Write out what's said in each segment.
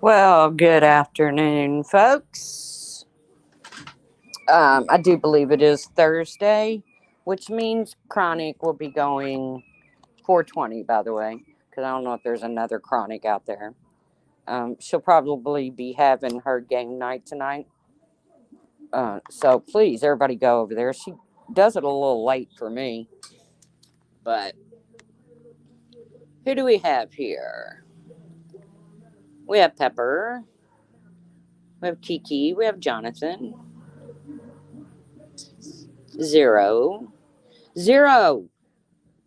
Well, good afternoon, folks. I do believe it is Thursday, which means Chronic will be going 420, by the way, because I don't know if there's another Chronic out there. She'll probably be having her game night tonight. So please, everybody go over there. She does it a little late for me, but who do we have here? We have Pepper, we have Kiki, we have Jonathan, Zero. Zero!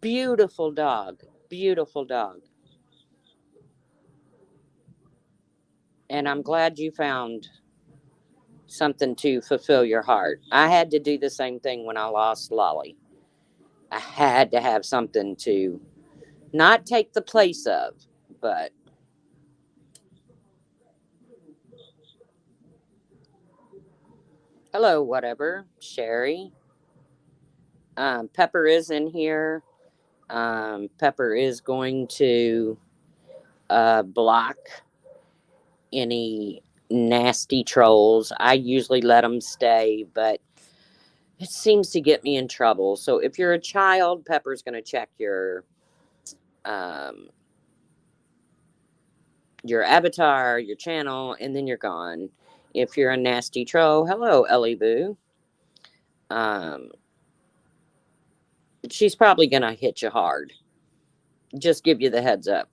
Beautiful dog. Beautiful dog. And I'm glad you found something to fulfill your heart. I had to do the same thing when I lost Lolly. I had to have something to not take the place of, but hello, whatever. Sherry. Pepper is in here. Pepper is going to block any nasty trolls. I usually let them stay, but it seems to get me in trouble. So if you're a child, Pepper's going to check um, your avatar, your channel, and then you're gone. If you're a nasty troll, hello, Ellie Boo. Um, she's probably going to hit you hard. Just give you the heads up.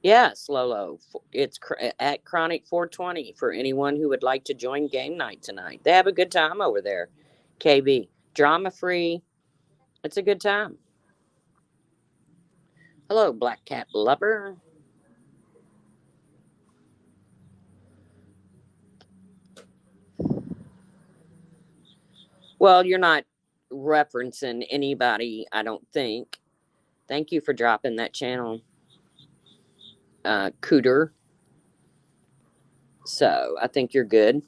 Yes, Lolo. It's at Chronic 420 for anyone who would like to join game night tonight. They have a good time over there. KB. Drama free. It's a good time. Hello, Black Cat Lover. Well, you're not referencing anybody, I don't think. Thank you for dropping that channel, Cooter. So I think you're good.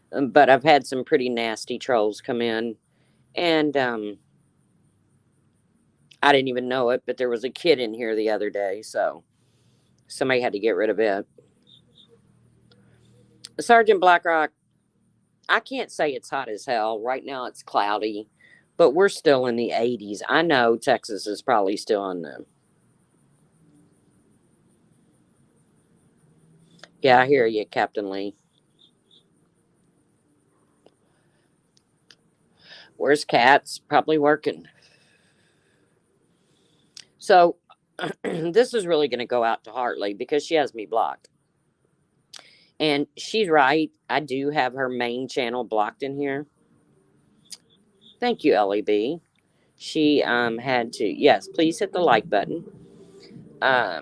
But I've had some pretty nasty trolls come in, and I didn't even know it, but there was a kid in here the other day, so somebody had to get rid of it. Sergeant Blackrock, I can't say it's hot as hell. Right now it's cloudy, but we're still in the 80s. I know Texas is probably still on the. Yeah, I hear you, Captain Lee. Where's Cats? Probably working. So this is really going to go out to Hartley because she has me blocked. And she's right. I do have her main channel blocked in here. Thank you, Ellie B. She had to, yes, please hit the like button.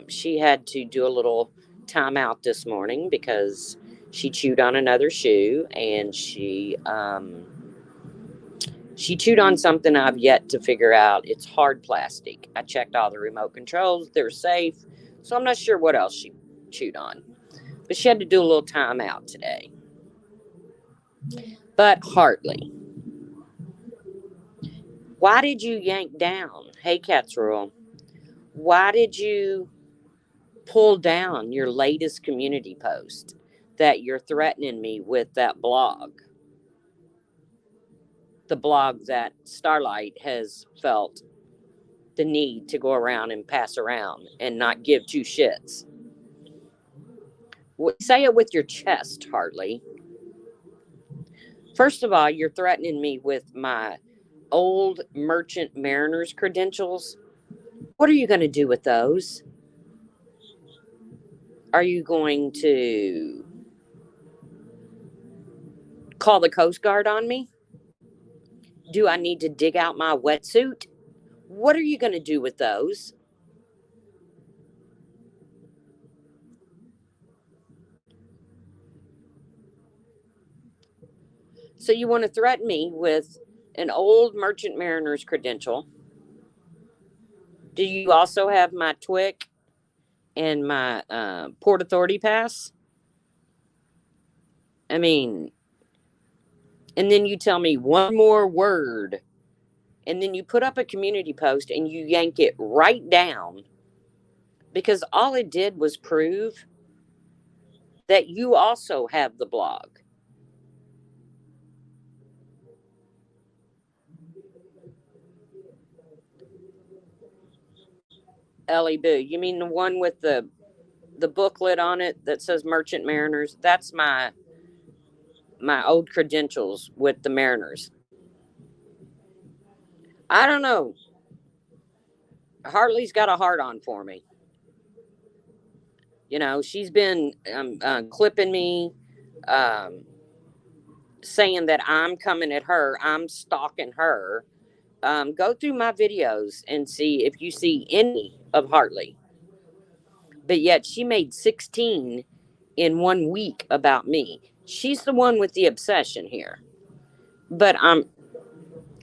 She had to do a little timeout this morning because she chewed on another shoe and she chewed on something I've yet to figure out. It's hard plastic. I checked all the remote controls, they're safe. So I'm not sure what else she chewed on. But she had to do a little timeout today. But Hartley, why did you yank down? Hey, Cats Rule. Why did you pull down your latest community post that you're threatening me with that blog? The blog that Starlight has felt the need to go around and pass around and not give two shits. Say it with your chest, Hartley. First of all, you're threatening me with my old Merchant Mariner's credentials. What are you going to do with those? Are you going to call the Coast Guard on me? Do I need to dig out my wetsuit? What are you going to do with those? So you want to threaten me with an old Merchant Mariner's credential? Do you also have my TWIC and my Port Authority pass? I mean, and then you tell me one more word, and then you put up a community post and you yank it right down because all it did was prove that you also have the blog. Ellie Boo, you mean the one with the booklet on it that says Merchant Mariners? That's my old credentials with the Mariners. I don't know. Hartley's got a heart on for me. You know, she's been clipping me, um, saying that I'm coming at her, I'm stalking her. Go through my videos and see if you see any of Hartley. But yet she made 16 in 1 week about me. She's the one with the obsession here. But I'm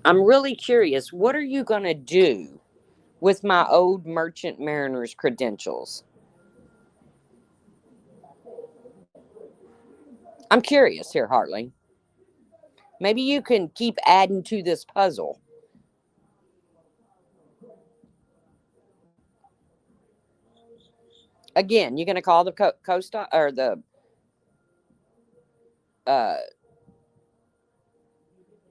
really curious. What are you gonna do with my old Merchant Mariners credentials? I'm curious here, Hartley. Maybe you can keep adding to this puzzle. Again, you're gonna call the co-star or the uh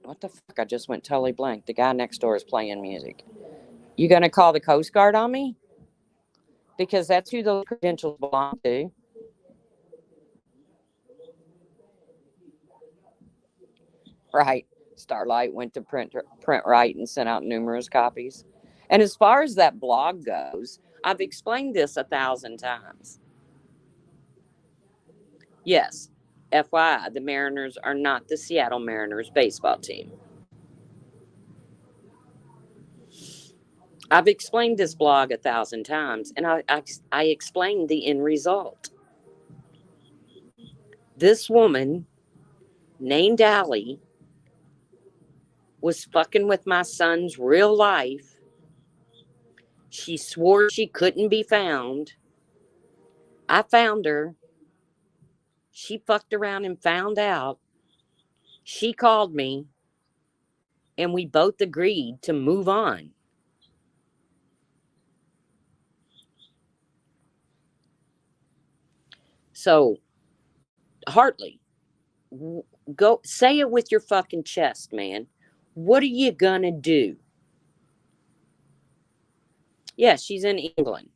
what the fuck? I just went totally blank. The guy next door is playing music. You gonna call the Coast Guard on me? Because that's who those credentials belong to. Right. Starlight went to print right and sent out numerous copies. And as far as that blog goes, I've explained this 1,000 times. Yes, FYI, the Mariners are not the Seattle Mariners baseball team. I've explained this blog 1,000 times, and I explained the end result. This woman named Allie was fucking with my son's real life. She swore she couldn't be found. I found her. She fucked around and found out. She called me, and we both agreed to move on. So, Hartley, go say it with your fucking chest, man. What are you gonna do? Yeah, she's in England.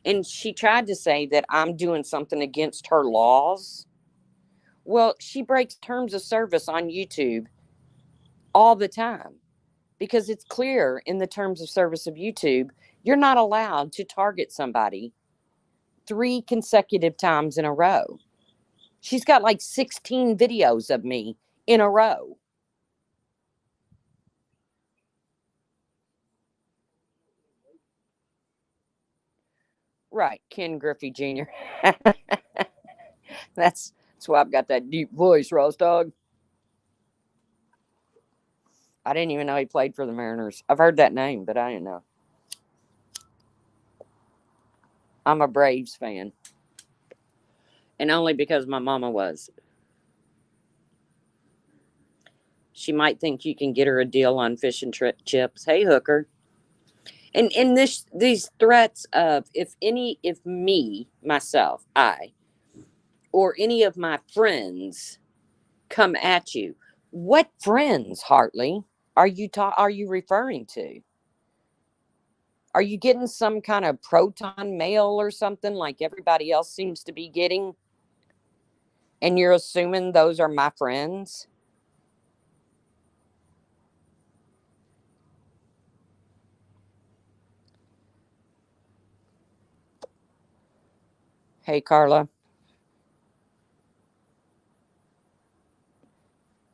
And she tried to say that I'm doing something against her laws. Well, she breaks terms of service on YouTube all the time because it's clear in the terms of service of YouTube, you're not allowed to target somebody 3 consecutive times in a row. She's got like 16 videos of me in a row. Right, Ken Griffey Jr. that's why I've got that deep voice, Ross Dog. I didn't even know he played for the Mariners. I've heard that name, but I didn't know. I'm a Braves fan, and only because my mama was. She might think you can get her a deal on fish and chips. Hey, hooker. And in these threats of if me myself I or any of my friends come at you, what friends, Hartley, are you referring to? Are you getting some kind of proton mail or something like everybody else seems to be getting? And you're assuming those are my friends? Hey, Carla.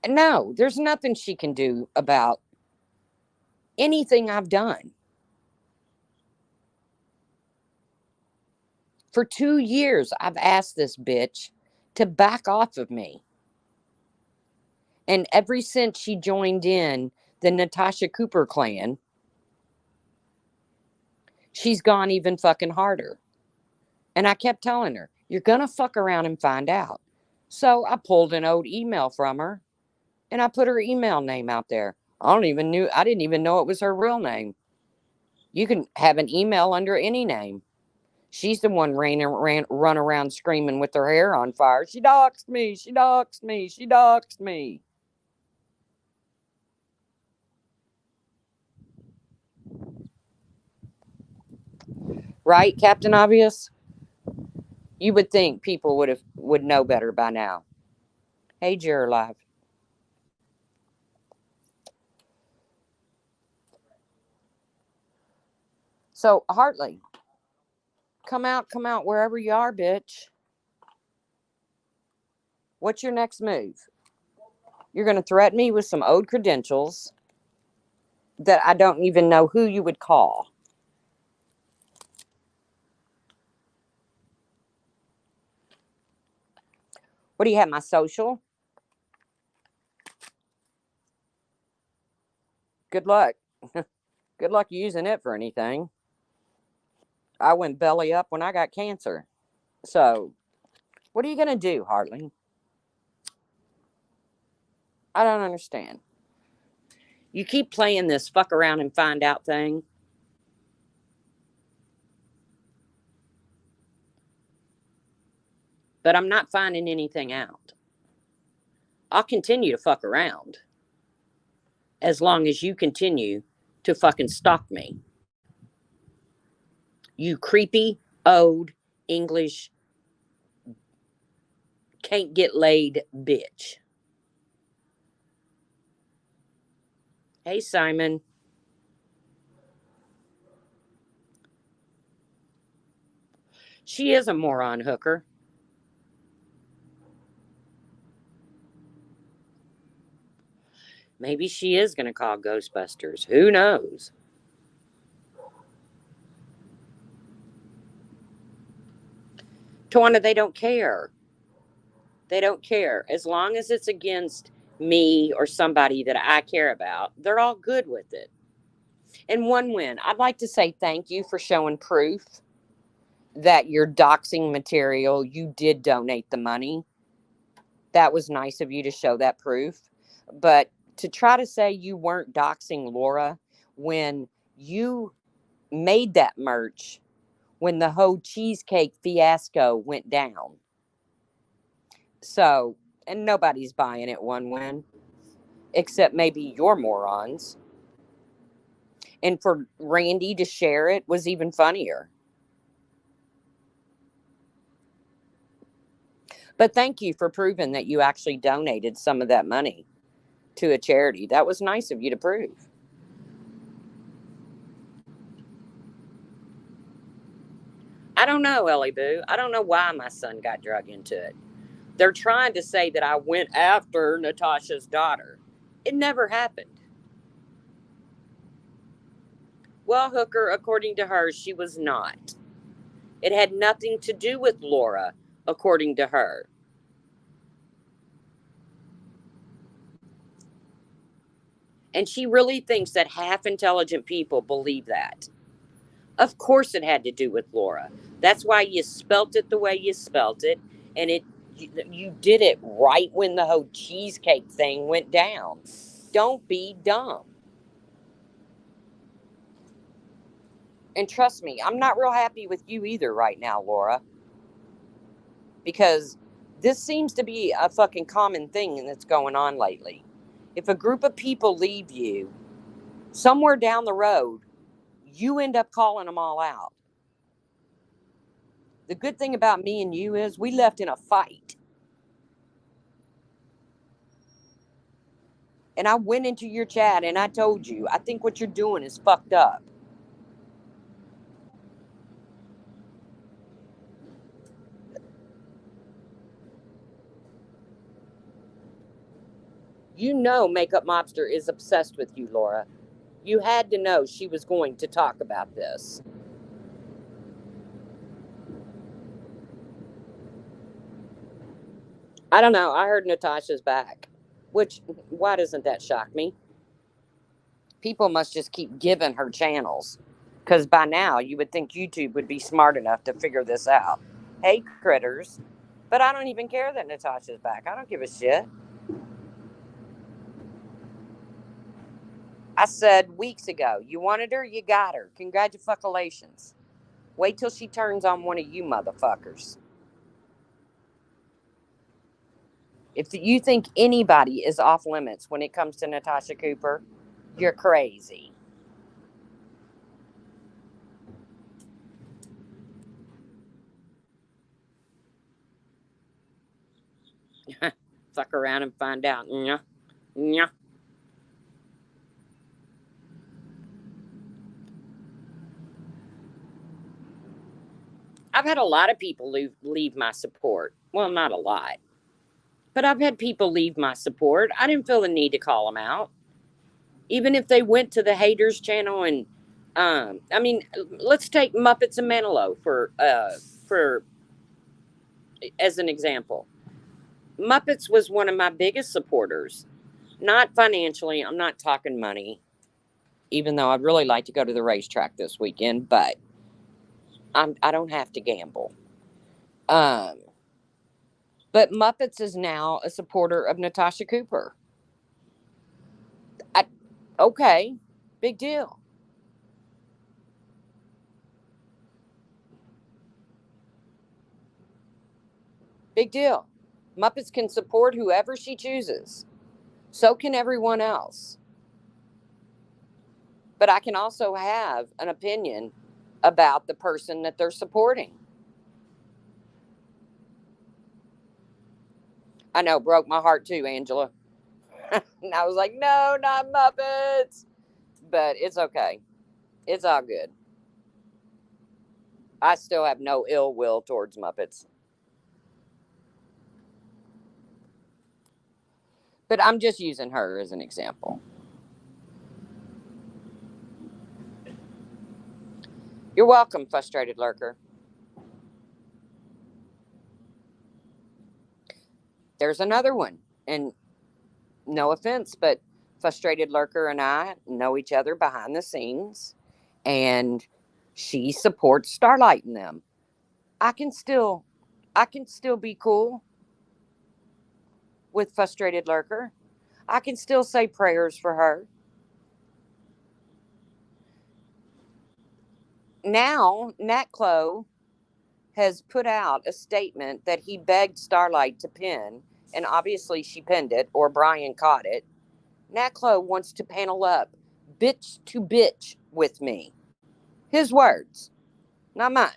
No, there's nothing she can do about anything I've done. For 2 years, I've asked this bitch to back off of me. And ever since she joined in the Natasha Cooper clan, she's gone even fucking harder. And I kept telling her, you're going to fuck around and find out. So I pulled an old email from her and I put her email name out there. I didn't even know it was her real name. You can have an email under any name. She's the one run around screaming with her hair on fire. She doxed me. She doxed me. She doxed me. Right, Captain Obvious? You would think people would know better by now. Hey, Jer Live. So, Hartley, come out wherever you are, bitch. What's your next move? You're going to threaten me with some old credentials that I don't even know who you would call. What do you have, my social? Good luck. Good luck using it for anything. I went belly up when I got cancer. So, what are you going to do, Hartley? I don't understand. You keep playing this fuck around and find out thing. But I'm not finding anything out. I'll continue to fuck around as long as you continue to fucking stalk me. You creepy, old, English, can't get laid bitch. Hey, Simon. She is a moron hooker. Maybe she is going to call Ghostbusters. Who knows? Tawana, they don't care. They don't care. As long as it's against me or somebody that I care about, they're all good with it. And one win. I'd like to say thank you for showing proof that your doxing material, you did donate the money. That was nice of you to show that proof. But to try to say you weren't doxing Laura when you made that merch when the whole cheesecake fiasco went down. So, and nobody's buying it, one win, except maybe your morons. And for Randy to share it was even funnier. But thank you for proving that you actually donated some of that money to a charity. That was nice of you to prove. I don't know, Ellie Boo. I don't know why my son got drug into it. They're trying to say that I went after Natasha's daughter. It never happened. Well, Hooker, according to her, she was not. It had nothing to do with Laura, according to her. And she really thinks that half intelligent people believe that. Of course it had to do with Laura. That's why you spelt it the way you spelt it. And you did it right when the whole cheesecake thing went down. Don't be dumb. And trust me, I'm not real happy with you either right now, Laura. Because this seems to be a fucking common thing that's going on lately. If a group of people leave you, somewhere down the road, you end up calling them all out. The good thing about me and you is we left in a fight. And I went into your chat and I told you, I think what you're doing is fucked up. You know Makeup Mobster is obsessed with you, Laura. You had to know she was going to talk about this. I don't know. I heard Natasha's back. Which, why doesn't that shock me? People must just keep giving her channels. Because by now, you would think YouTube would be smart enough to figure this out. Hey, critters. But I don't even care that Natasha's back. I don't give a shit. I said weeks ago, you wanted her, you got her. Congratulations. Wait till she turns on one of you motherfuckers. If you think anybody is off limits when it comes to Natasha Cooper, you're crazy. Fuck around and find out. Yeah. Yeah. I've had a lot of people leave my support. Well, not a lot, but I've had people leave my support. I didn't feel the need to call them out, even if they went to the haters channel and, I mean, let's take Muppets and Manilow for as an example. Muppets was one of my biggest supporters, not financially. I'm not talking money, even though I'd really like to go to the racetrack this weekend, but I don't have to gamble. Um, but Muppets is now a supporter of Natasha Cooper. I, okay, big deal. Big deal. Muppets can support whoever she chooses. So can everyone else. But I can also have an opinion about the person that they're supporting. I know, broke my heart too, Angela. And I was like, no, not Muppets. But it's okay. It's all good. I still have no ill will towards Muppets. But I'm just using her as an example. You're welcome, frustrated lurker. There's another one. And no offense, but frustrated lurker and I know each other behind the scenes. And she supports Starlight in them. I can still I can still be cool with frustrated lurker. I can still say prayers for her. Now, Nat Clo has put out a statement that he begged Starlight to pin, and obviously she pinned it, or Brian caught it. Nat Clo wants to panel up bitch to bitch with me. His words, not mine.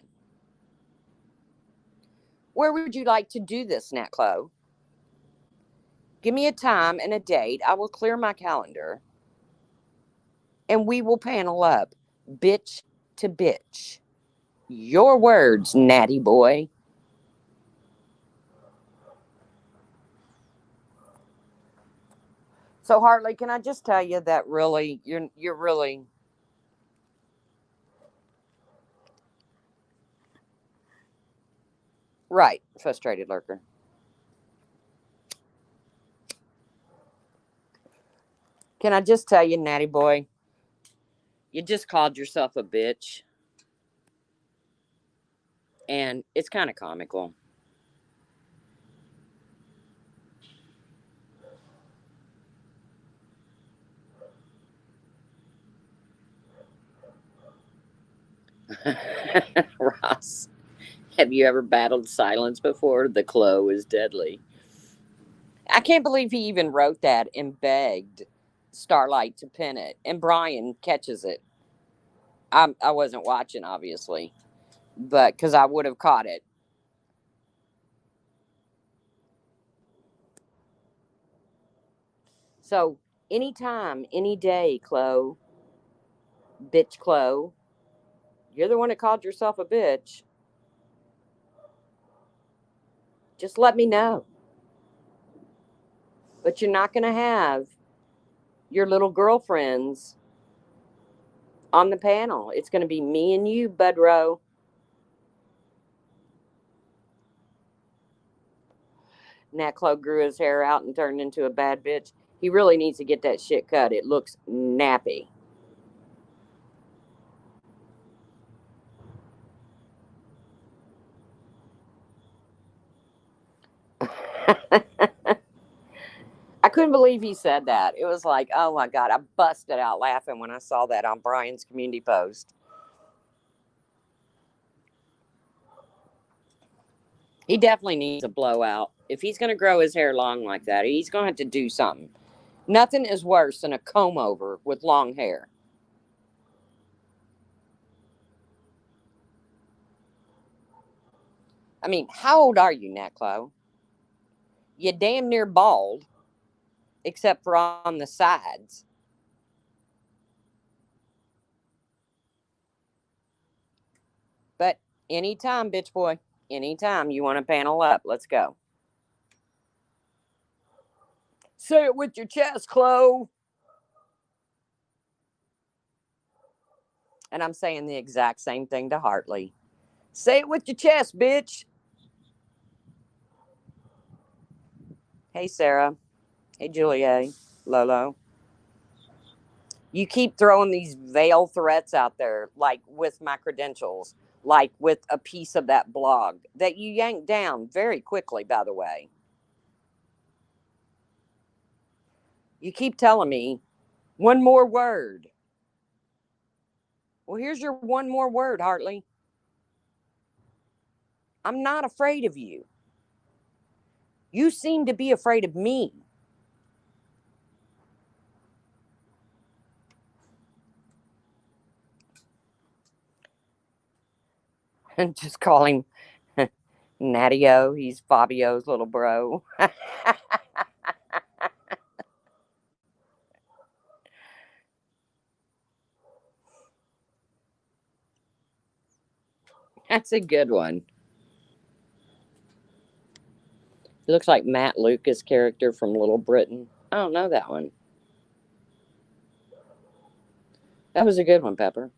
Where would you like to do this, Nat Clo? Give me a time and a date. I will clear my calendar and we will panel up bitch to bitch. Your words, natty boy. So Hartley, can I just tell you that really you're really right, frustrated lurker. Can I just tell you, natty boy, you just called yourself a bitch, and it's kind of comical. Ross, have you ever battled silence before? The Clo is deadly. I can't believe he even wrote that and begged Starlight to pin it, and Brian catches it. I wasn't watching, obviously, but because I would have caught it. So anytime, any day, Clo, bitch, Clo, you're the one that called yourself a bitch. Just let me know. But you're not going to have your little girlfriends on the panel. It's going to be me and you, Budrow. Nat Clo grew his hair out and turned into a bad bitch. He really needs to get that shit cut. It looks nappy. I couldn't believe he said that. It was like, oh my God, I busted out laughing when I saw that on Brian's community post. He definitely needs a blowout. If he's going to grow his hair long like that, he's going to have to do something. Nothing is worse than a comb over with long hair. I mean, how old are you, Neclo? You damn near bald, except for on the sides. But anytime, bitch boy, anytime you want to panel up, let's go. Say it with your chest, Chloe. And I'm saying the exact same thing to Hartley. Say it with your chest, bitch. Hey, Sarah. Hey, Julia. Lolo. You keep throwing these veil threats out there, like with my credentials, like with a piece of that blog that you yanked down very quickly, by the way. You keep telling me one more word. Well, here's your one more word, Hartley. I'm not afraid of you. You seem to be afraid of me. And just call him Natty-O. He's Fabio's little bro. That's a good one. He looks like Matt Lucas' character from Little Britain. I don't know that one. That was a good one, Pepper.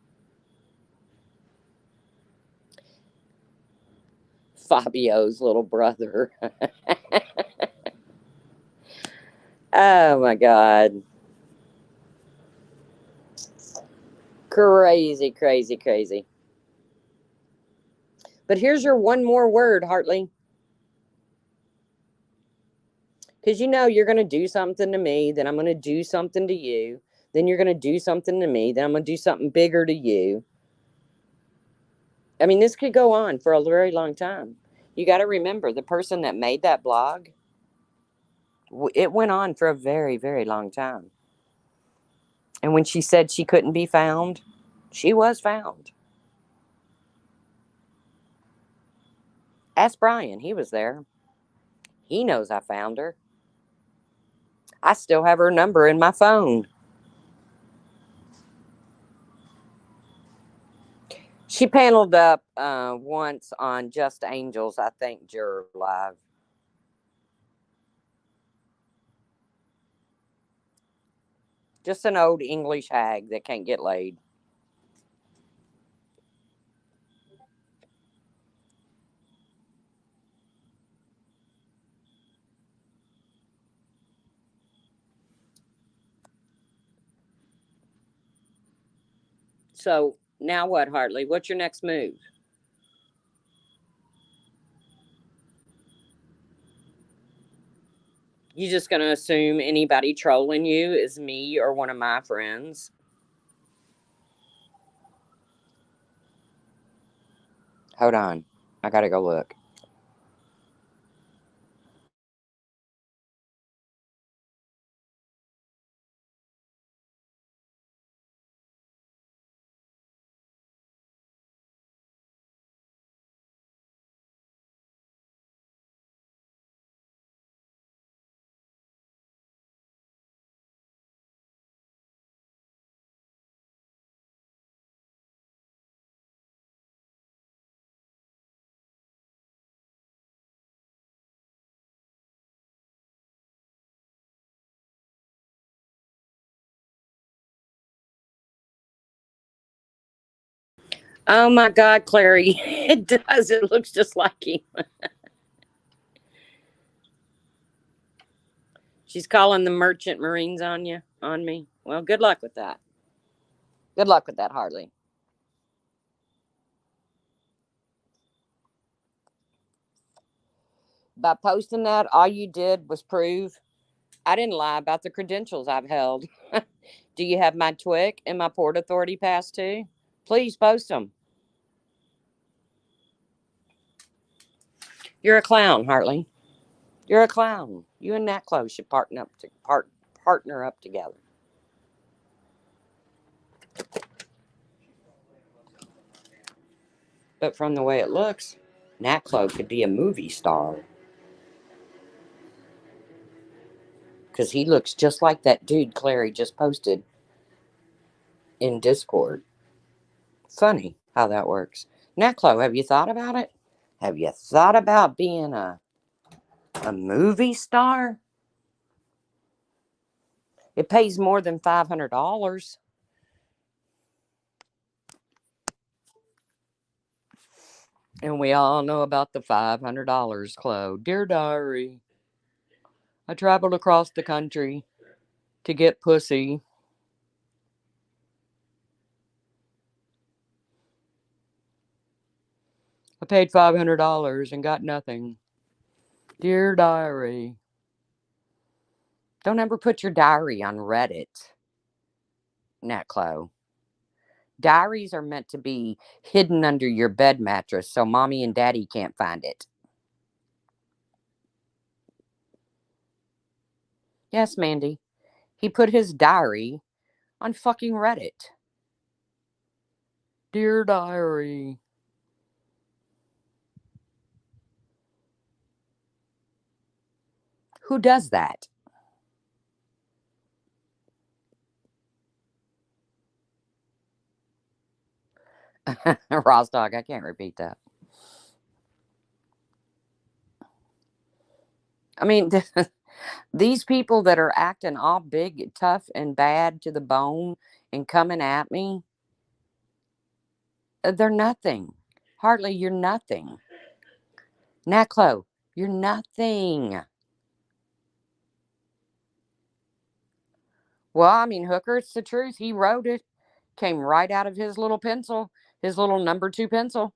Fabio's little brother. Oh my God. Crazy, crazy, crazy. But here's your one more word, Hartley. Because you know you're going to do something to me, then I'm going to do something to you, then you're going to do something to me, then I'm going to do something bigger to you. I mean, this could go on for a very long time. You got to remember the person that made that blog, it went on for a very, very long time. And when she said she couldn't be found, she was found. Ask Brian. He was there. He knows I found her. I still have her number in my phone. She paneled up once on Just Angels, I think, Juror Live. Just an old English hag that can't get laid. So now what, Hartley? What's your next move? You just gonna assume anybody trolling you is me or one of my friends? Hold on. I gotta go look. Oh my God, Clary. It does. It looks just like him. She's calling the merchant marines on you, on me. Well, good luck with that. Good luck with that, Harley. By posting that, all you did was prove I didn't lie about the credentials I've held. Do you have my TWIC and my Port Authority pass too? Please post them. You're a clown, Hartley. You're a clown. You and Nat Close should partner up together. But from the way it looks, Nat Close could be a movie star. Because he looks just like that dude Clary just posted in Discord. Funny how that works. Nat Close, have you thought about it? Have you thought about being a movie star? It pays more than $500. And we all know about the $500, Chloe. Dear Diary, I traveled across the country to get pussy. I paid $500 and got nothing. Dear Diary. Don't ever put your diary on Reddit, Nat Chloe. Diaries are meant to be hidden under your bed mattress so mommy and daddy can't find it. Yes, Mandy. He put his diary on fucking Reddit. Dear Diary. Who does that? Rostock, I can't repeat that. I mean, these people that are acting all big, tough, and bad to the bone and coming at me, they're nothing. Hardly, you're nothing. Naklo, you're nothing. Well, I mean, Hooker, it's the truth. He wrote it. Came right out of his little pencil, his little number 2 pencil.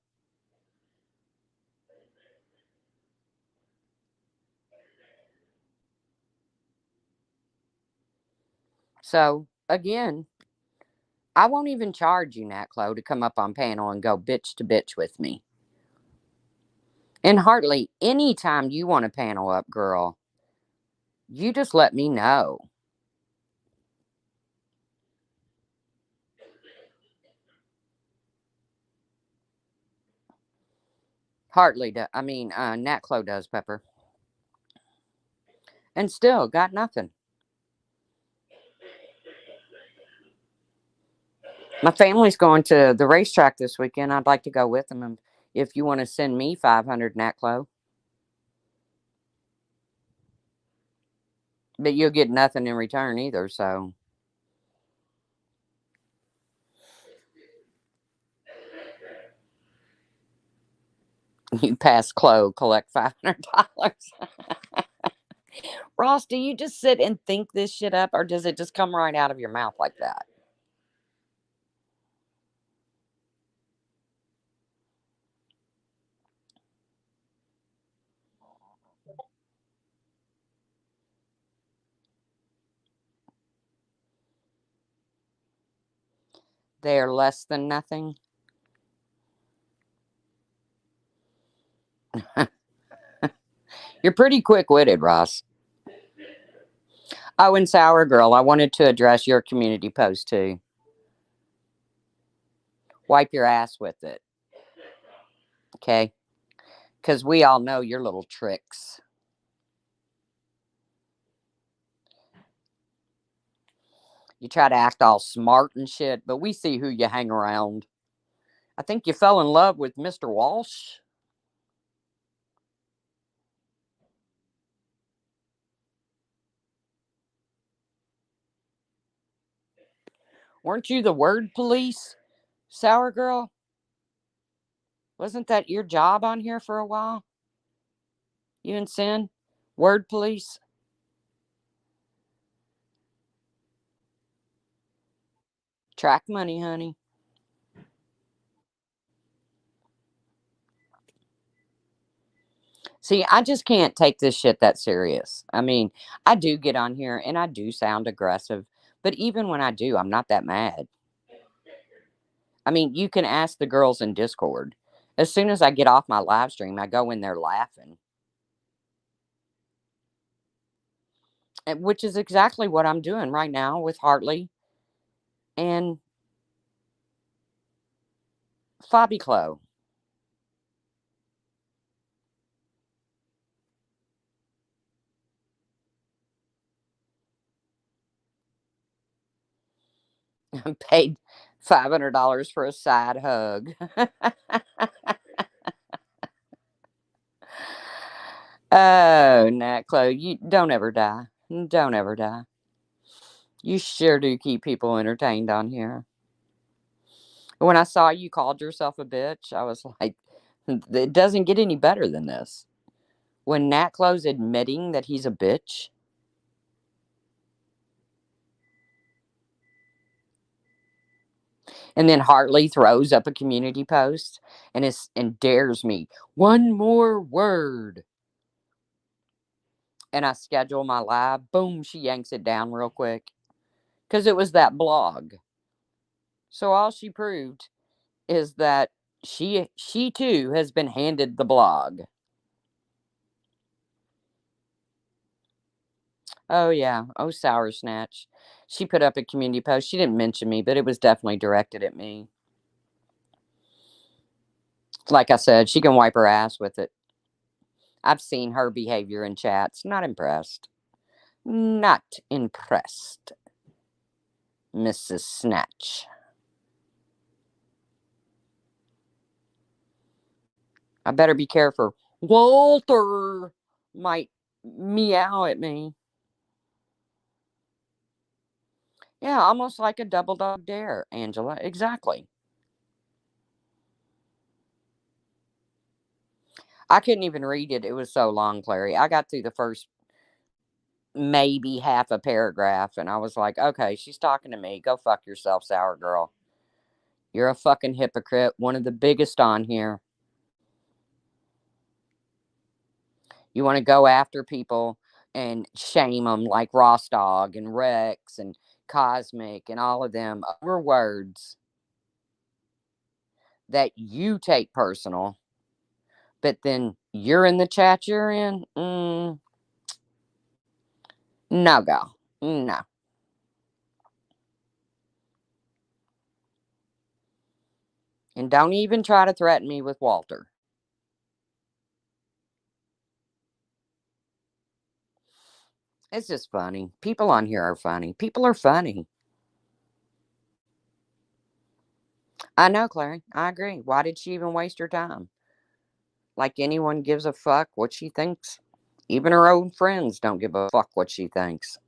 So, again, I won't even charge you, Natclo, to come up on panel and go bitch to bitch with me. And hardly any time you want to panel up, girl, you just let me know. Hardly, I mean, Natclo does, Pepper. And still got nothing. My family's going to the racetrack this weekend. I'd like to go with them. And if you want to send me 500, Natclo. But you'll get nothing in return either, so. You pass Chloe, collect $500. Ross, do you just sit and think this shit up, or does it just come right out of your mouth like that? They're less than nothing. You're pretty quick witted, Ross. Oh, and Sour Girl, I wanted to address your community post too. Wipe your ass with it. Okay? Because we all know your little tricks. You try to act all smart and shit, but we see who you hang around. I think you fell in love with Mr. Walsh. Weren't you the word police, Sour Girl? Wasn't that your job on here for a while? You and Sin? Word police? Track money, honey. See, I just can't take this shit that serious. I mean, I do get on here and I do sound aggressive, but even when I do, I'm not that mad. I mean, you can ask the girls in Discord. As soon as I get off my live stream, I go in there laughing, which is exactly what I'm doing right now with Hartley and Fabi Clo. I'm paid $500 for a side hug. Oh, Nat Chloe, you don't ever die. Don't ever die. You sure do keep people entertained on here. When I saw you called yourself a bitch, I was like, it doesn't get any better than this. When Nat Chloe's admitting that he's a bitch, and then Hartley throws up a community post and dares me, one more word. And I schedule my live, boom, she yanks it down real quick. Because it was that blog. So all she proved is that she too has been handed the blog. Oh yeah. Oh Sour Snatch. She put up a community post. She didn't mention me, but it was definitely directed at me. Like I said, she can wipe her ass with it. I've seen her behavior in chats. Not impressed. Not impressed, Mrs. Snatch. I better be careful. Walter might meow at me. Yeah, almost like a double dog dare, Angela. Exactly. I couldn't even read it. It was so long, Clary. I got through the first maybe half a paragraph and I was like, okay, she's talking to me. Go fuck yourself, sour girl. You're a fucking hypocrite. One of the biggest on here. You want to go after people and shame them like Ross Dog and Rex and Cosmic and all of them over words that you take personal, but then you're in the chat you're in. No go. No. And don't even try to threaten me with Walter. It's just funny. People on here are funny. People are funny. I know, Clary. I agree. Why did she even waste her time? Like anyone gives a fuck what she thinks. Even her own friends don't give a fuck what she thinks.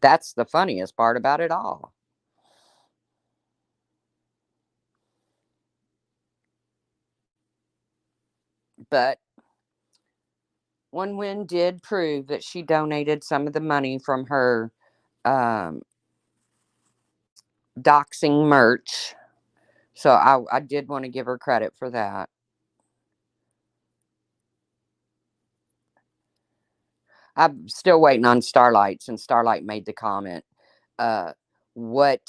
That's the funniest part about it all. But One Win did prove that she donated some of the money from her um, doxing merch. So I did want to give her credit for that. I'm still waiting on Starlight since Starlight made the comment. Uh, what,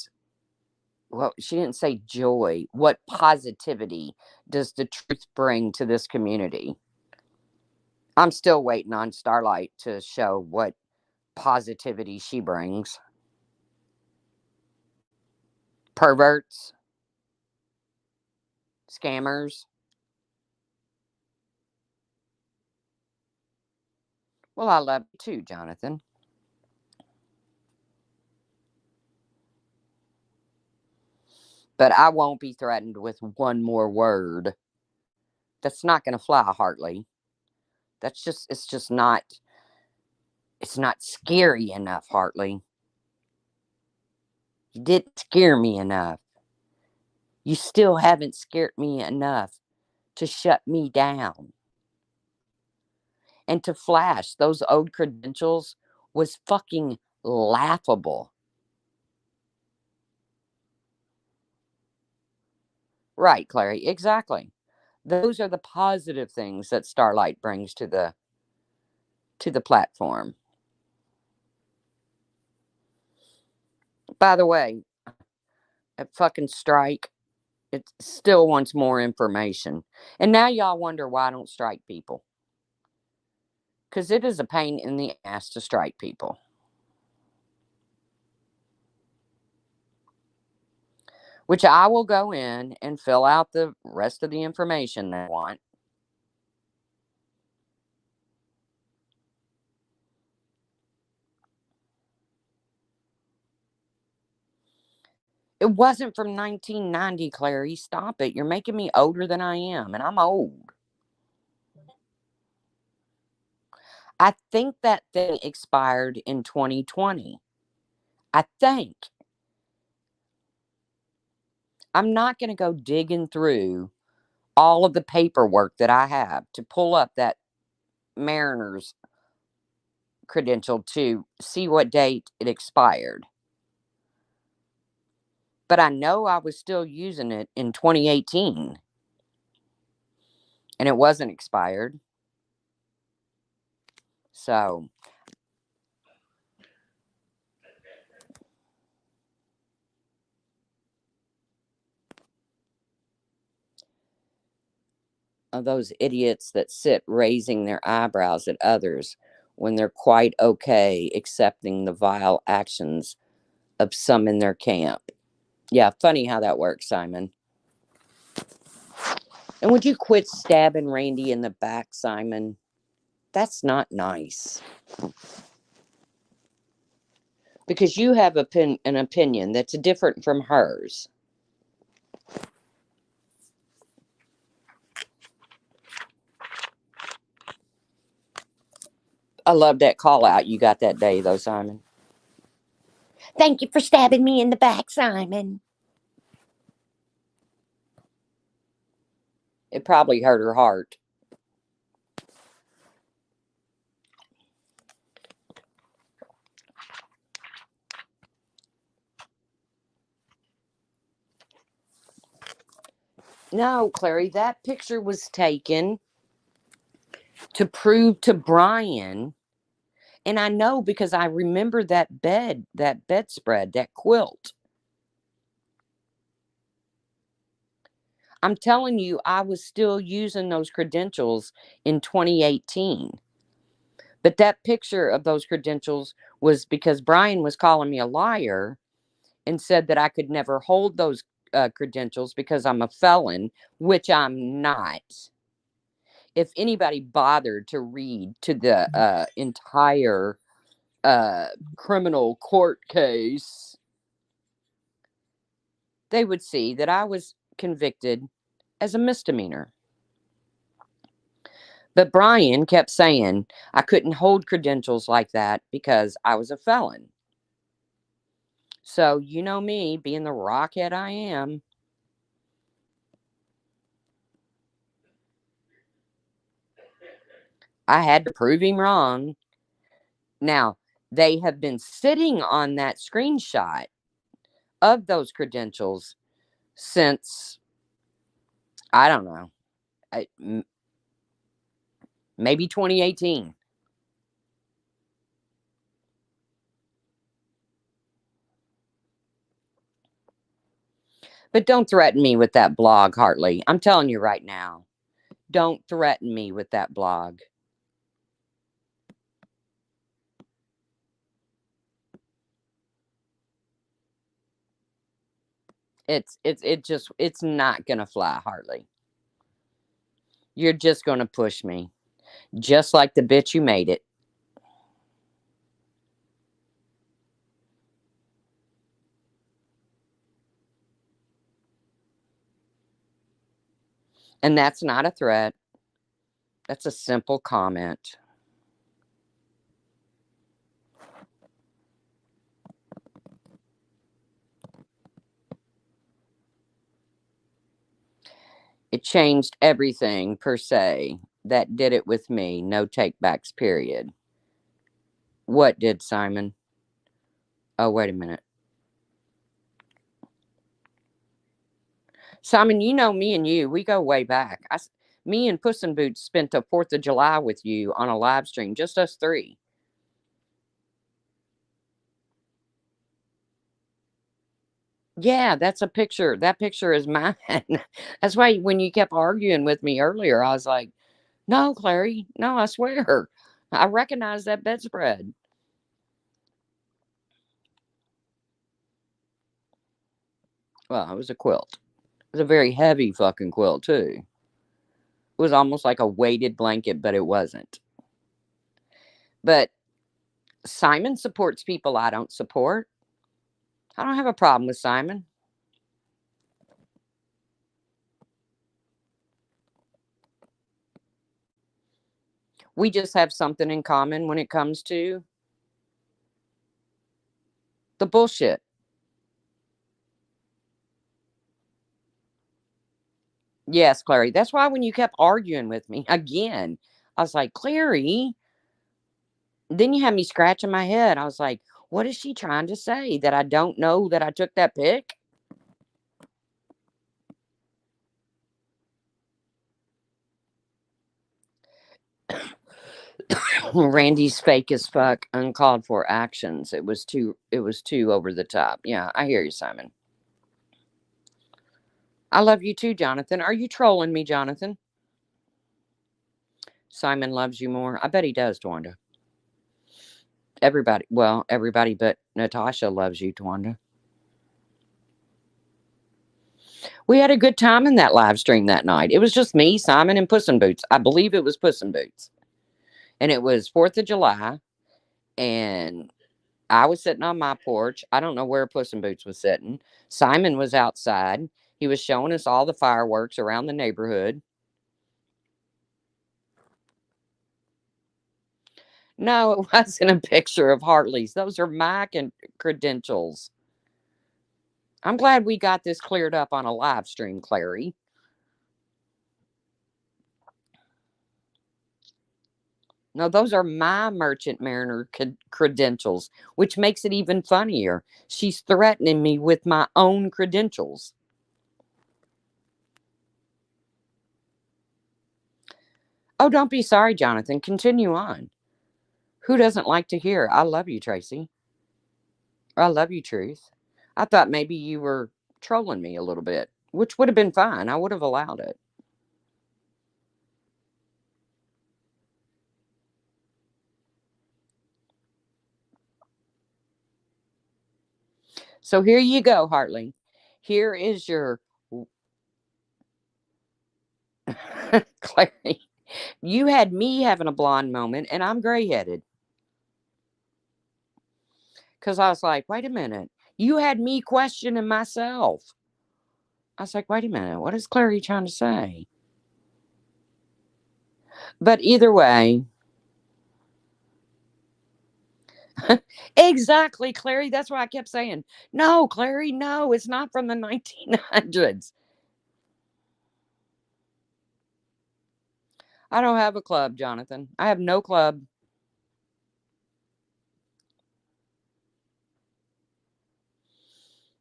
well, she didn't say joy. What positivity does the truth bring to this community? I'm still waiting on Starlight to show what positivity she brings. Perverts, scammers. Well, I love you too, Jonathan. But I won't be threatened with one more word. That's not going to fly, Hartley. It's just not, it's not scary enough, Hartley. You didn't scare me enough. You still haven't scared me enough to shut me down. And to flash those old credentials was fucking laughable. Right, Clary, exactly. Those are the positive things that Starlight brings to the platform. By the way, at fucking Strike, it still wants more information. And now y'all wonder why I don't strike people. Because it is a pain in the ass to strike people. Which I will go in and fill out the rest of the information they want. It wasn't from 1990, Clary. Stop it. You're making me older than I am, and I'm old. I think that thing expired in 2020. I think. I'm not going to go digging through all of the paperwork that I have to pull up that Mariner's credential to see what date it expired. But I know I was still using it in 2018 and it wasn't expired. So, those idiots that sit raising their eyebrows at others when they're quite okay accepting the vile actions of some in their camp. Yeah, funny how that works, Simon. And would you quit stabbing Randy in the back, Simon? That's not nice. Because you have an opinion that's different from hers. I love that call out you got that day, though, Simon. Thank you for stabbing me in the back, Simon. It probably hurt her heart. No, Clary, that picture was taken to prove to Brian. And I know because I remember that bedspread, that quilt. I'm telling you, I was still using those credentials in 2018. But that picture of those credentials was because Brian was calling me a liar and said that I could never hold those credentials because I'm a felon, which I'm not. If anybody bothered to read to the entire criminal court case, they would see that I was convicted as a misdemeanor. But Brian kept saying I couldn't hold credentials like that because I was a felon. So, you know me, being the rockhead I am, I had to prove him wrong. Now, they have been sitting on that screenshot of those credentials since, I don't know, maybe 2018. But don't threaten me with that blog, Hartley. I'm telling you right now. Don't threaten me with that blog. It's not gonna fly, Hartley. You're just gonna push me. Just like the bitch you made it. And that's not a threat. That's a simple comment. It changed everything per se. That did it with me. No takebacks, period. What did, Simon? Oh, wait a minute. Simon, you know me and you, we go way back. Me and Puss in Boots spent the 4th of July with you on a live stream, just us three. Yeah, that's a picture. That picture is mine. That's why when you kept arguing with me earlier, I was like, no, Clary, no, I swear. I recognize that bedspread. Well, it was a quilt. It was a very heavy fucking quilt, too. It was almost like a weighted blanket, but it wasn't. But Simon supports people I don't support. I don't have a problem with Simon. We just have something in common when it comes to the bullshit. Yes, Clary. That's why when you kept arguing with me again, I was like, Clary, then you had me scratching my head. I was like, what is she trying to say? That I don't know that I took that pic? Randy's fake as fuck, uncalled for actions. It was too over the top. Yeah, I hear you, Simon. I love you too, Jonathan. Are you trolling me, Jonathan? Simon loves you more. I bet he does, Twanda. Everybody, well, everybody but Natasha loves you, Twanda. We had a good time in that live stream that night. It was just me, Simon, and Puss in Boots. I believe it was Puss in Boots. And it was 4th of July. And I was sitting on my porch. I don't know where Puss in Boots was sitting. Simon was outside. He was showing us all the fireworks around the neighborhood. No, it wasn't a picture of Hartley's. Those are my credentials. I'm glad we got this cleared up on a live stream, Clary. No, those are my Merchant Mariner credentials, which makes it even funnier. She's threatening me with my own credentials. Oh, don't be sorry, Jonathan. Continue on. Who doesn't like to hear, I love you, Tracy? Or I love you, Truth? I thought maybe you were trolling me a little bit, which would have been fine. I would have allowed it. So here you go, Hartley. Here is your Clary. You had me having a blonde moment, and I'm gray headed. Because I was like, wait a minute. You had me questioning myself. I was like, wait a minute. What is Clary trying to say? But either way, exactly, Clary. That's why I kept saying, no, Clary, no, it's not from the 1900s. I don't have a club, Jonathan. I have no club.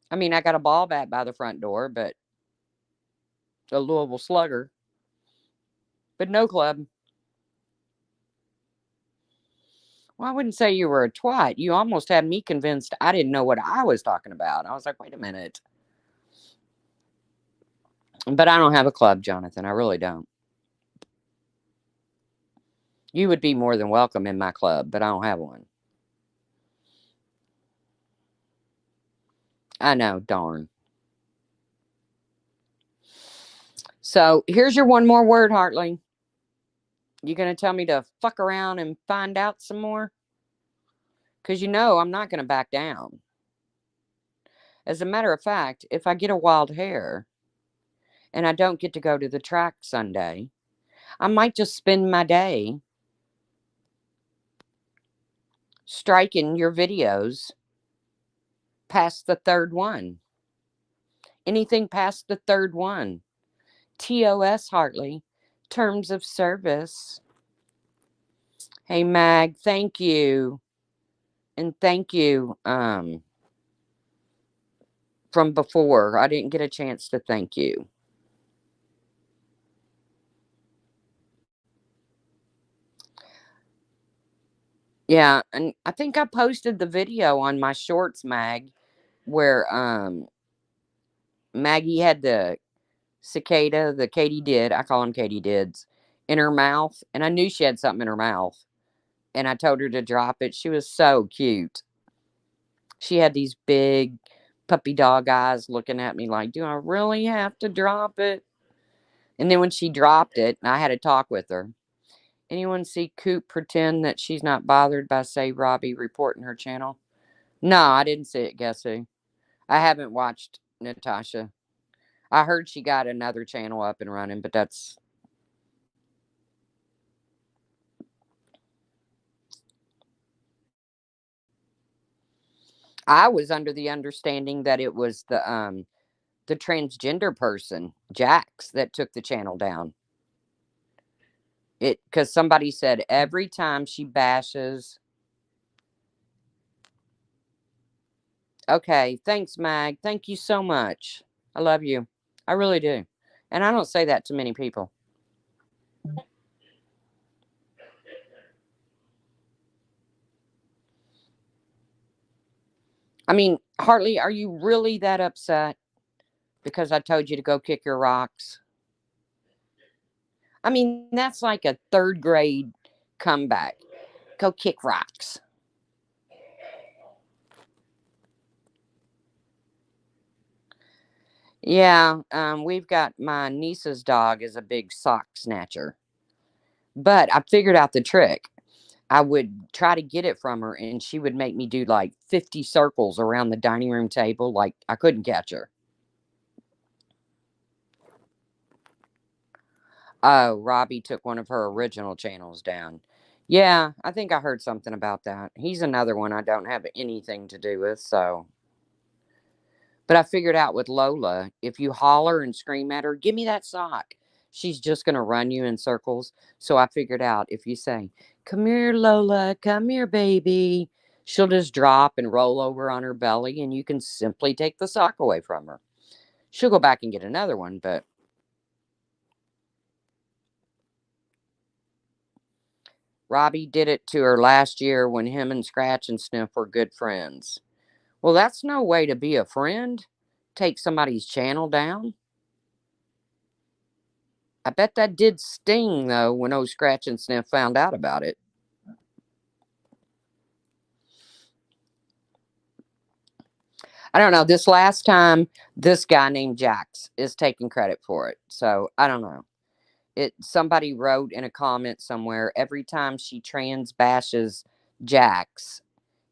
I mean, I got a ball bat by the front door, but a Louisville Slugger, but no club. Well, I wouldn't say you were a twat. You almost had me convinced I didn't know what I was talking about. I was like, wait a minute. But I don't have a club, Jonathan. I really don't. You would be more than welcome in my club, but I don't have one. I know, darn. So here's your one more word, Hartley. You gonna tell me to fuck around and find out some more? Because you know I'm not gonna back down. As a matter of fact, if I get a wild hair and I don't get to go to the track Sunday, I might just spend my day striking your videos past the third one. Anything past the third one. TOS, Hartley. Terms of service. Hey, Mag, thank you. And thank you, from before. I didn't get a chance to thank you. Yeah, and I think I posted the video on my shorts mag where Maggie had the cicada, the katydid, I call them katydids, in her mouth, and I knew she had something in her mouth, and I told her to drop it. She was so cute. She had these big puppy dog eyes looking at me like, "Do I really have to drop it?" And then when she dropped it, I had to talk with her. Anyone see Coop pretend that she's not bothered by Save Robbie reporting her channel? No, I didn't see it. Guess who? I haven't watched Natasha. I heard she got another channel up and running, but that's. I was under the understanding that it was the transgender person, Jax, that took the channel down. It because somebody said every time she bashes. Okay, thanks, Mag. Thank you so much. I love you. I really do. And I don't say that to many people. I mean, Hartley, are you really that upset because I told you to go kick your rocks? I mean, that's like a third grade comeback. Go kick rocks. Yeah, we've got my niece's dog is a big sock snatcher. But I figured out the trick. I would try to get it from her, and she would make me do like 50 circles around the dining room table, like I couldn't catch her. Oh, Robbie took one of her original channels down. Yeah, I think I heard something about that. He's another one I don't have anything to do with, so. But I figured out with Lola, if you holler and scream at her, give me that sock, she's just going to run you in circles. So I figured out if you say, come here, Lola, come here, baby, she'll just drop and roll over on her belly, and you can simply take the sock away from her. She'll go back and get another one, but Robbie did it to her last year when him and Scratch and Sniff were good friends. Well, that's no way to be a friend. Take somebody's channel down. I bet that did sting, though, when old Scratch and Sniff found out about it. I don't know. This last time, this guy named Jax is taking credit for it. So I don't know. Somebody wrote in a comment somewhere every time she trans bashes Jax,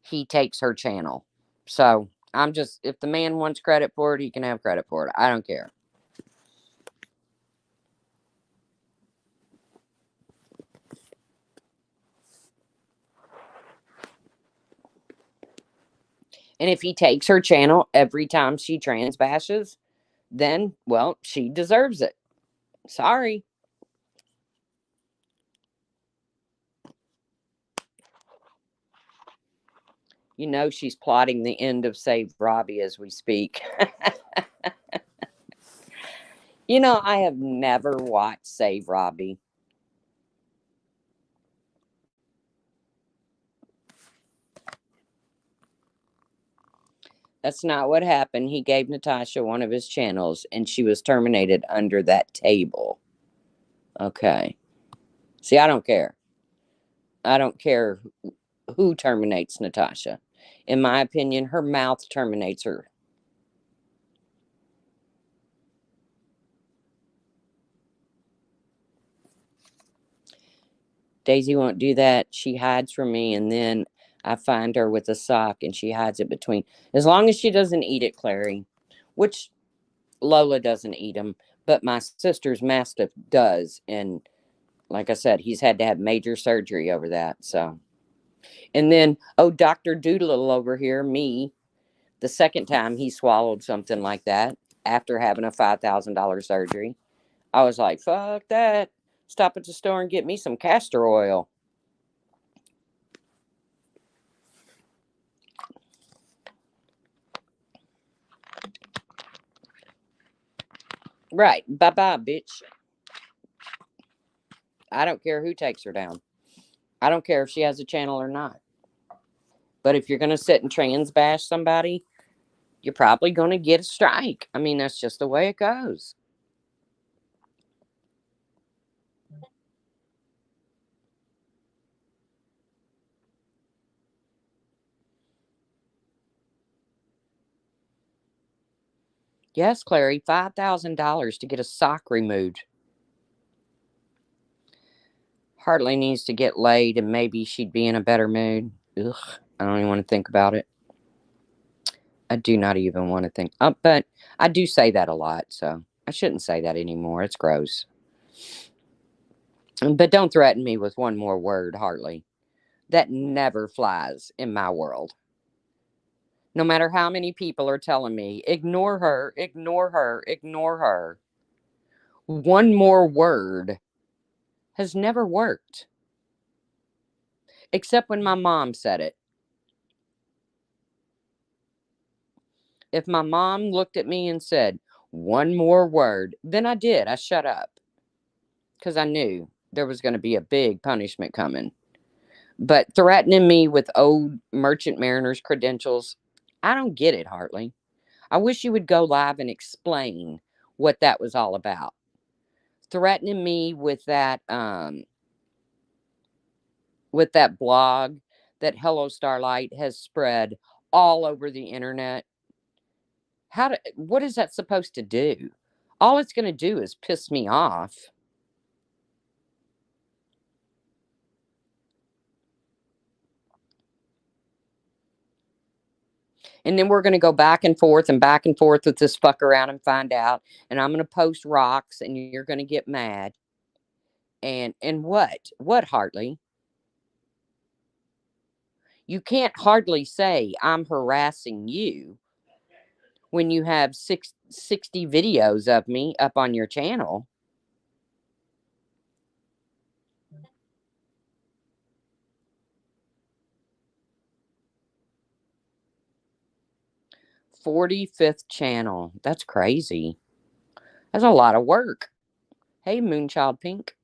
he takes her channel. So I'm just, if the man wants credit for it, he can have credit for it. I don't care. And if he takes her channel every time she trans bashes, then, well, she deserves it. Sorry. You know, she's plotting the end of Save Robbie as we speak. You know, I have never watched Save Robbie. That's not what happened. He gave Natasha one of his channels and she was terminated under that table. Okay. See, I don't care. I don't care who terminates Natasha. In my opinion, her mouth terminates her. Daisy won't do that. She hides from me, and then I find her with a sock and she hides it between. As long as she doesn't eat it, Clary, which Lola doesn't eat them, but my sister's Mastiff does. And like I said, he's had to have major surgery over that. So, and then, oh, Dr. Doodle over here, me, the second time he swallowed something like that after having a $5,000 surgery, I was like, fuck that. Stop at the store and get me some castor oil. Right. Bye-bye, bitch. I don't care who takes her down. I don't care if she has a channel or not. But if you're going to sit and trans bash somebody, you're probably going to get a strike. I mean, that's just the way it goes. Yes, Clary, $5,000 to get a sock removed. Hartley needs to get laid and maybe she'd be in a better mood. Ugh, I don't even want to think about it. I do not even want to think. But I do say that a lot, so I shouldn't say that anymore. It's gross. But don't threaten me with one more word, Hartley. That never flies in my world. No matter how many people are telling me, ignore her, ignore her, ignore her. One more word has never worked. Except when my mom said it. If my mom looked at me and said, one more word, then I did. I shut up. Because I knew there was going to be a big punishment coming. But threatening me with old Merchant Mariner's credentials, I don't get it, Hartley. I wish you would go live and explain what that was all about. Threatening me with that blog that Hello Starlight has spread all over the internet. What is that supposed to do? All it's going to do is piss me off. And then we're going to go back and forth with this fuck around and find out. And I'm going to post rocks and you're going to get mad. And what? What, Hartley? You can't hardly say I'm harassing you when you have 60 videos of me up on your channel. "45th channel. That's crazy. That's a lot of work. Hey, Moonchild Pink.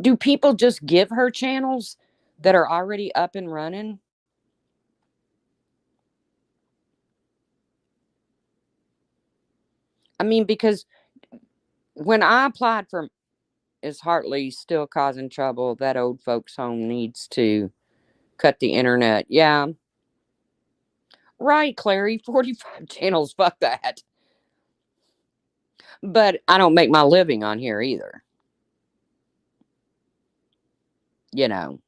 Do people just give her channels that are already up and running? I mean, because when I applied for Is Hartley still causing trouble? That old folks home needs to cut the internet. Yeah. Right, Clary. 45 channels. Fuck that. But I don't make my living on here either. You know,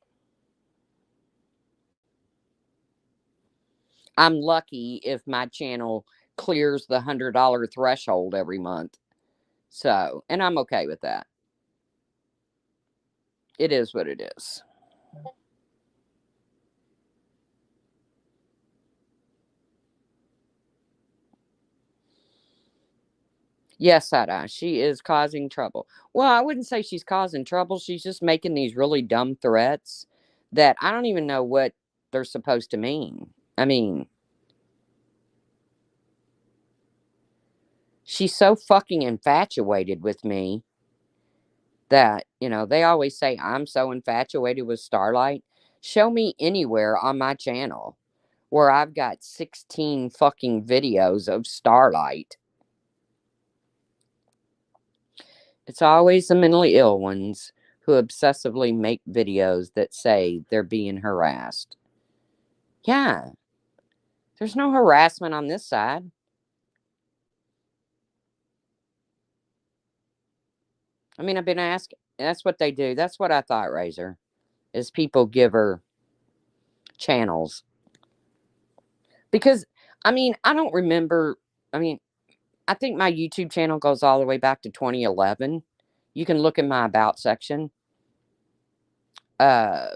I'm lucky if my channel clears the $100 threshold every month. So, and I'm okay with that. It is what it is. Yes, Sada, she is causing trouble. Well, I wouldn't say she's causing trouble. She's just making these really dumb threats that I don't even know what they're supposed to mean. I mean, she's so fucking infatuated with me that, they always say I'm so infatuated with Starlight. Show me anywhere on my channel where I've got 16 fucking videos of Starlight. It's always the mentally ill ones who obsessively make videos that say they're being harassed. Yeah, there's no harassment on this side. I mean, I've been asked. That's what they do. That's what I thought, Razor, is people give her channels. Because, I mean, I don't remember. I mean, I think my YouTube channel goes all the way back to 2011. You can look in my About section. Uh,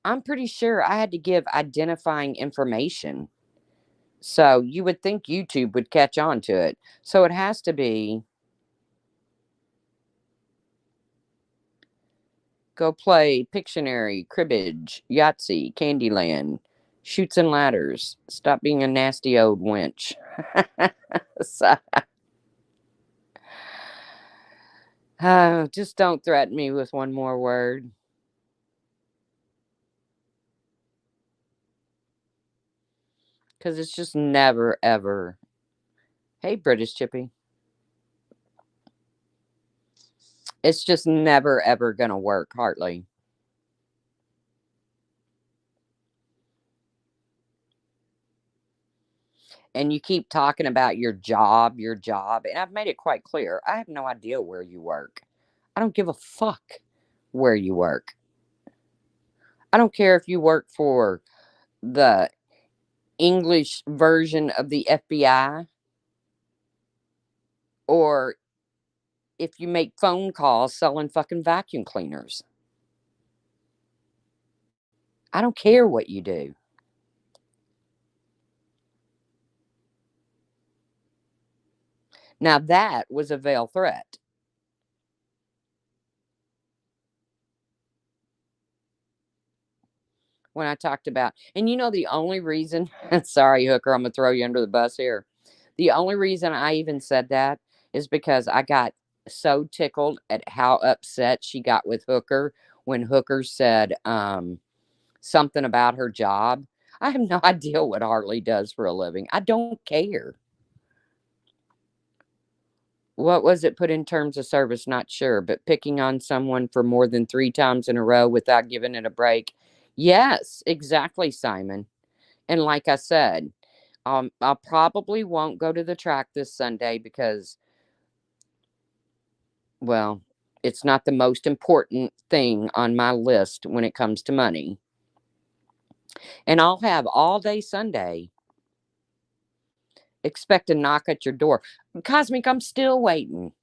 I'm pretty sure I had to give identifying information. So you would think YouTube would catch on to it. So it has to be go play Pictionary, Cribbage, Yahtzee, Candyland, Chutes and ladders. Stop being a nasty old wench. So, just don't threaten me with one more word. Because it's just never, ever. Hey, British Chippy. It's just never, ever going to work, Hartley. And you keep talking about your job. And I've made it quite clear. I have no idea where you work. I don't give a fuck where you work. I don't care if you work for the English version of the FBI or if you make phone calls selling fucking vacuum cleaners. I don't care what you do. Now that was a veiled threat. When I talked about, and the only reason, sorry, Hooker, I'm going to throw you under the bus here. The only reason I even said that is because I got so tickled at how upset she got with Hooker when Hooker said something about her job. I have no idea what Hartley does for a living. I don't care. What was it put in terms of service? Not sure, but picking on someone for more than 3 times in a row without giving it a break. Yes, exactly, Simon. And like I said, I probably won't go to the track this Sunday because, well, it's not the most important thing on my list when it comes to money. And I'll have all day Sunday. Expect a knock at your door. Cosmic, I'm still waiting.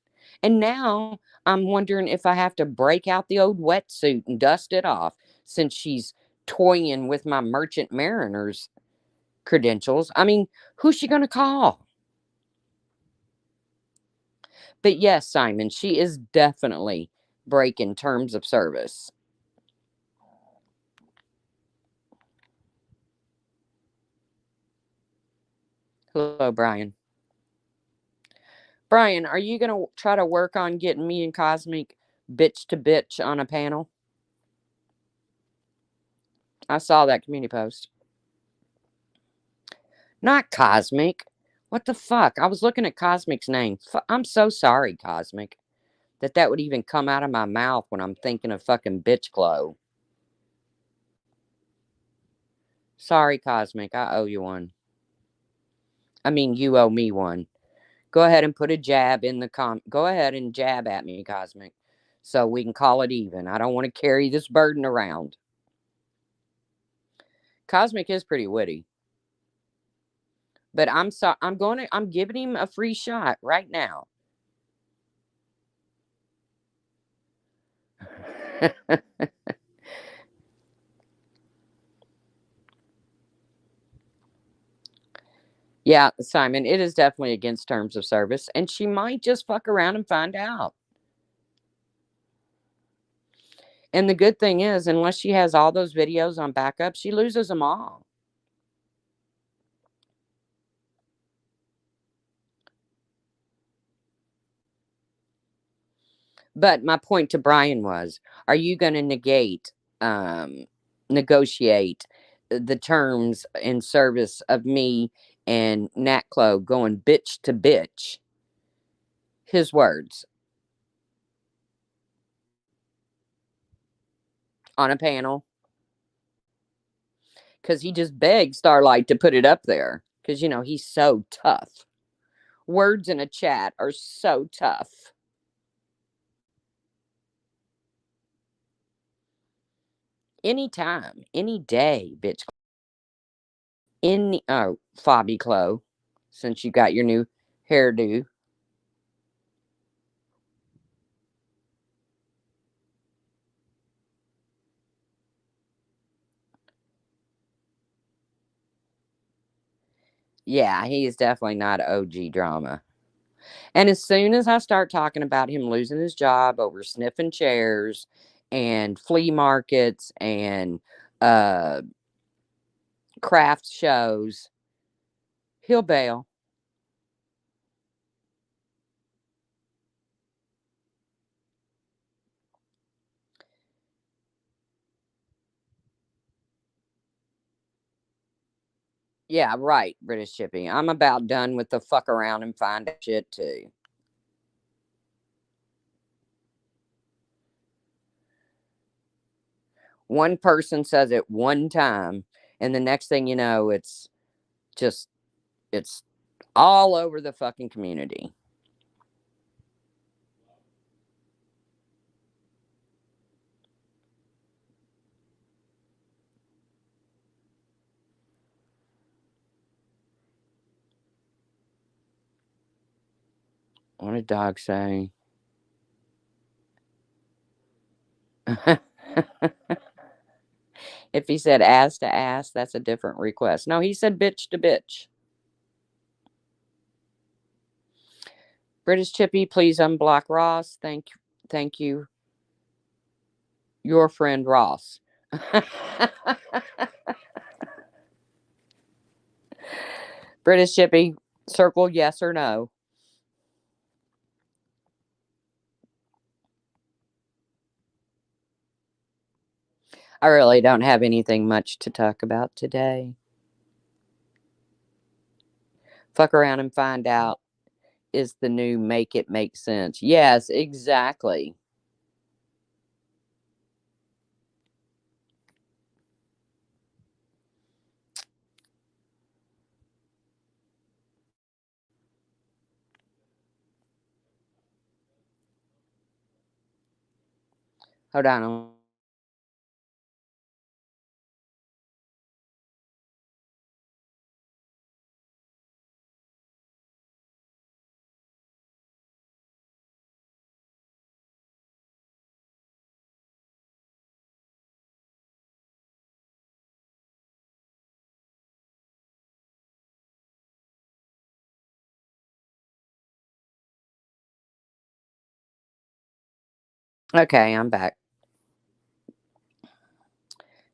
And now I'm wondering if I have to break out the old wetsuit and dust it off since she's toying with my Merchant Mariner's credentials. I mean, who's she going to call? But yes, Simon, she is definitely breaking terms of service. Hello, Brian. Brian, are you going to try to work on getting me and Cosmic bitch to bitch on a panel? I saw that community post. Not Cosmic. What the fuck? I was looking at Cosmic's name. I'm so sorry, Cosmic, that would even come out of my mouth when I'm thinking of fucking bitch Chloe. Sorry, Cosmic. I owe you one. I mean, you owe me one. Go ahead and put a jab in the Go ahead and jab at me, Cosmic, so we can call it even. I don't want to carry this burden around. Cosmic is pretty witty. But I'm giving him a free shot right now. Yeah, Simon, it is definitely against terms of service, and she might just fuck around and find out. And the good thing is, unless she has all those videos on backup, she loses them all. But my point to Brian was, are you going to negotiate the terms in service of me and Nat Clo going bitch to bitch? His words on a panel. Because he just begged Starlight to put it up there. Because, he's so tough. Words in a chat are so tough. Anytime, any day, bitch. Fabi Chloe, since you got your new hairdo. Yeah, he is definitely not OG drama. And as soon as I start talking about him losing his job over sniffing chairs and flea markets and craft shows, he'll bail. Yeah, right, British Chippy. I'm about done with the fuck around and find out shit too. One person says it one time, and the next thing you know, just it's all over the fucking community. What did dog say? If he said ass to ass, that's a different request. No, he said bitch to bitch. British Chippy, please unblock Ross. Thank you. Your friend Ross. British Chippy, circle yes or no. I really don't have anything much to talk about today. Fuck around and find out is the new make it make sense. Yes, exactly. Hold on. Okay, I'm back.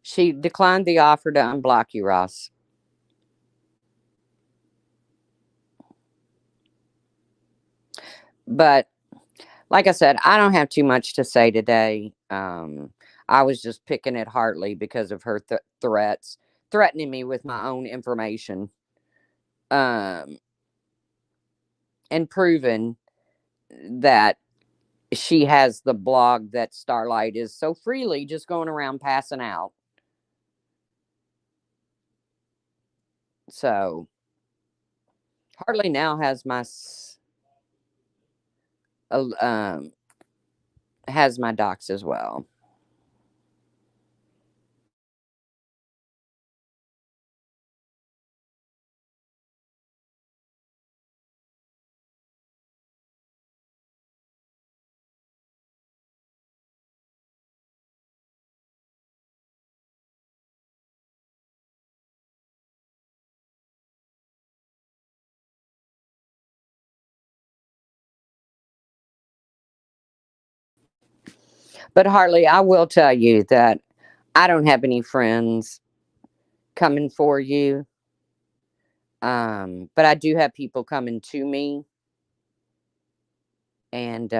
She declined the offer to unblock you, Ross. But like I said, I don't have too much to say today. I was just picking at Hartley because of her threats, threatening me with my own information, um, and proving that she has the blog that Starlight is so freely just going around passing out. So Hartley now um has my docs as well. But Hartley, I will tell you that I don't have any friends coming for you. But I do have people coming to me, and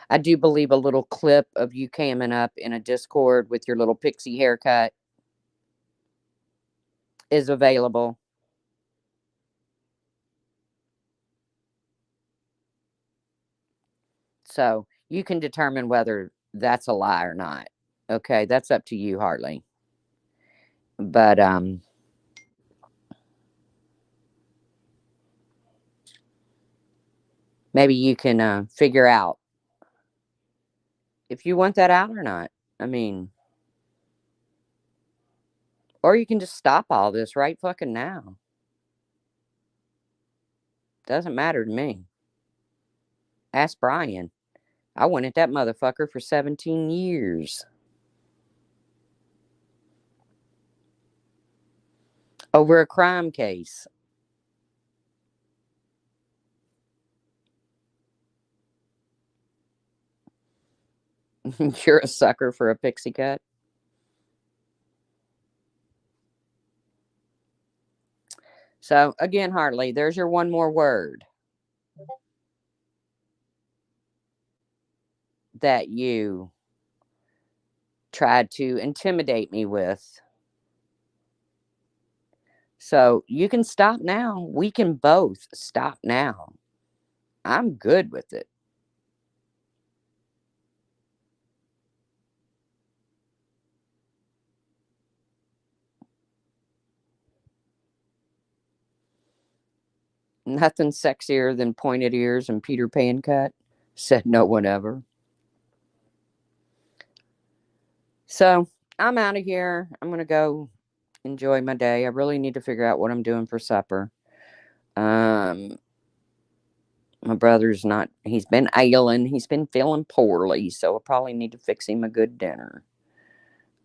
I do believe a little clip of you coming up in a Discord with your little pixie haircut is available. So you can determine whether that's a lie or not. Okay, that's up to you, Hartley. But maybe you can figure out if you want that out or not. I mean, or you can just stop all this right fucking now. Doesn't matter to me. Ask Brian. I went at that motherfucker for 17 years over a crime case. You're a sucker for a pixie cut. So, again, Hartley, there's your one more word that you tried to intimidate me with. So, you can stop now. We can both stop now. I'm good with it. Nothing sexier than pointed ears and Peter Pan cut, said no one ever. So, I'm out of here. I'm going to go enjoy my day. I really need to figure out what I'm doing for supper. Um, my brother's not, he's been ailing, he's been feeling poorly, so I probably need to fix him a good dinner.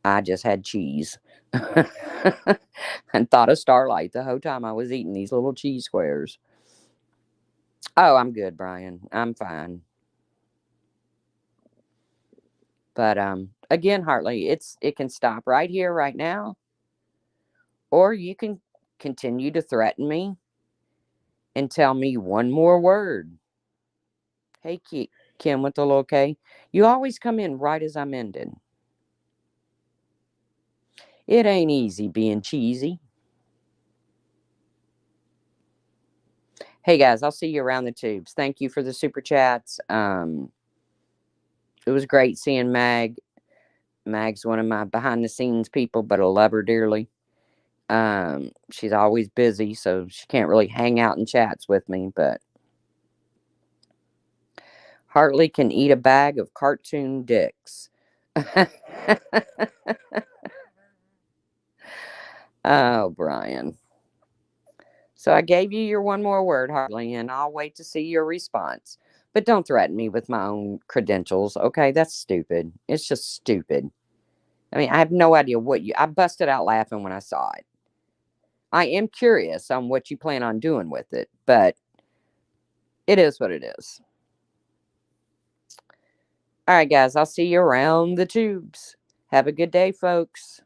I just had cheese and thought of Starlight the whole time I was eating these little cheese squares. Oh, I'm good, Brian. I'm fine. But again, Hartley, it can stop right here, right now, or you can continue to threaten me and tell me one more word. Hey, Kim with the little K, you always come in right as I'm ending. It ain't easy being cheesy. Hey guys, I'll see you around the tubes. Thank you for the super chats. It was great seeing Mag. Mag's one of my behind the scenes people, but I love her dearly. She's always busy, so she can't really hang out in chats with me, but Hartley can eat a bag of cartoon dicks. Oh, Brian. So I gave you your one more word, Hartley, and I'll wait to see your response. But don't threaten me with my own credentials, okay? That's stupid. It's just stupid. I mean, I have no idea what I busted out laughing when I saw it. I am curious on what you plan on doing with it, but it is what it is. All right, guys, I'll see you around the tubes. Have a good day, folks.